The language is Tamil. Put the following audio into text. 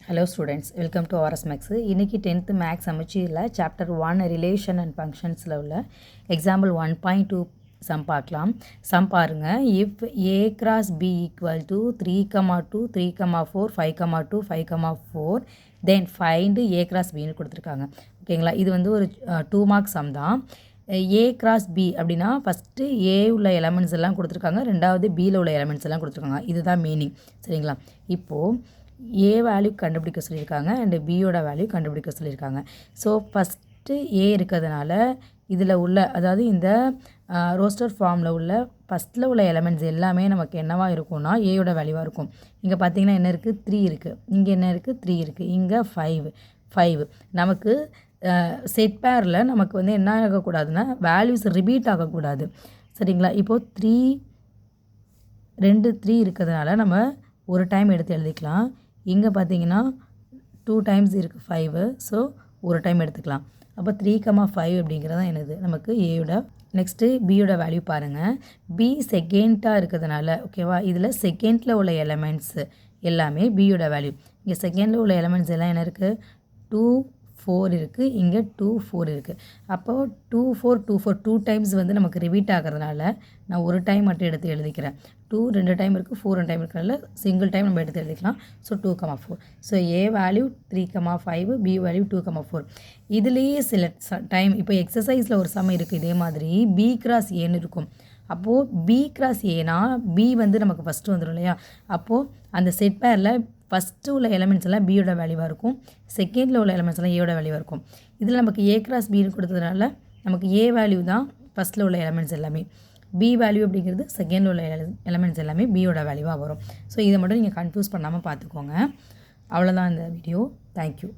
Hello students, welcome to RS Max. இன்னைக்கு 10th Max சமச்சீரில் chapter 1 relation and functionsல உள்ள example 1.2 sum பார்க்கலாம். sum பாருங்க, if a cross b equal to 3, 2, 3, 4, 5, 2, 5, 4, then find a cross b னு கொடுத்துருக்காங்க. ஓகேங்களா, இது வந்து ஒரு 2 mark sum தான். a cross b அப்படின்னா ஃபஸ்ட்டு a உள்ள எலமெண்ட்ஸ் எல்லாம் கொடுத்துருக்காங்க, ரெண்டாவது bயில் உள்ள எலமெண்ட்ஸ் எல்லாம் கொடுத்துருக்காங்க. இதுதான் மீனிங். சரிங்களா, இப்போது a வேல்யூ கண்டுபிடிக்க சொல்லியிருக்காங்க அண்டு பியோட வேல்யூ கண்டுபிடிக்க சொல்லியிருக்காங்க. ஸோ ஃபஸ்ட்டு a இருக்கிறதுனால இதில் உள்ள, அதாவது இந்த ரோஸ்டர் ஃபார்மில் உள்ள ஃபஸ்ட்டில் உள்ள எலமெண்ட்ஸ் எல்லாமே நமக்கு என்னவாக இருக்கும்னா ஏயோட வேல்யூவாக இருக்கும். இங்கே பார்த்தீங்கன்னா என்ன இருக்குது, 3 இருக்குது, இங்கே என்ன இருக்குது, 3 இருக்குது, இங்கே 5 நமக்கு செட் பேரில் நமக்கு வந்து என்ன ஆகக்கூடாதுன்னா வேல்யூஸ் ரிப்பீட் ஆகக்கூடாது. சரிங்களா, இப்போது 3 இருக்கிறதுனால நம்ம ஒரு டைம் எடுத்து எழுதிக்கலாம். இங்கே பார்த்தீங்கன்னா 2 டைம்ஸ் இருக்குது 5, ஸோ ஒரு டைம் எடுத்துக்கலாம். அப்போ 3, 5 அப்படிங்கிறது என்னது நமக்கு ஏயோட. நெக்ஸ்ட்டு பியோட வேல்யூ பாருங்கள். பி செகண்டாக இருக்கிறதுனால ஓகேவா, இதில் செகண்டில் உள்ள எலமெண்ட்ஸு எல்லாமே பியோட வேல்யூ. இங்கே செகண்டில் உள்ள எலமெண்ட்ஸ் எல்லாம் என்ன இருக்குது, 2, 4 இருக்குது, இங்கே 2, 4 இருக்குது. அப்போது 2, 4 2 டைம்ஸ் வந்து நமக்கு ரிப்பீட் ஆகிறதுனால நான் ஒரு டைம் மட்டும் எடுத்து எழுதிக்கிறேன். 2 2 டைம் இருக்குது, 4 2 டைம் இருக்கிறதுனால சிங்கிள் டைம் நம்ம எடுத்து எழுதிக்கலாம். So 2, 4. So A value 3, 5, B value 2, 4. இதுலேயே சில டைம் இப்போ எக்ஸசைஸில் ஒரு சம் இருக்குது இதே மாதிரி பி கிராஸ் ஏன்னு இருக்கும். அப்போது பி கிராஸ் ஏனா பி வந்து நமக்கு ஃபஸ்ட்டு வந்துடும் இல்லையா, அப்போது அந்த செட் பேரில் ஃபஸ்ட்டு உள்ள எலமெண்ட்ஸ் எல்லாம் பியோட வேல்யூவாக இருக்கும், செகண்டில் உள்ள எலமெண்ட்ஸ் எல்லாம் ஏயோட வேல்யூவாக இருக்கும். இதில் நமக்கு ஏ கிராஸ் பின்னு கொடுத்ததுனால நமக்கு ஏ வேல்யூ தான் ஃபஸ்ட்டில் உள்ள எலமெண்ட்ஸ் எல்லாமே, பி வேல்யூ அப்படிங்கிறது செகண்டில் உள்ள எலமெண்ட்ஸ் எல்லாமே பியோட வேல்யூவாக வரும். ஸோ இதை மட்டும் நீங்கள் கன்ஃபியூஸ் பண்ணாமல் பார்த்துக்கோங்க. அவ்வளோதான் இந்த வீடியோ. தேங்க்யூ.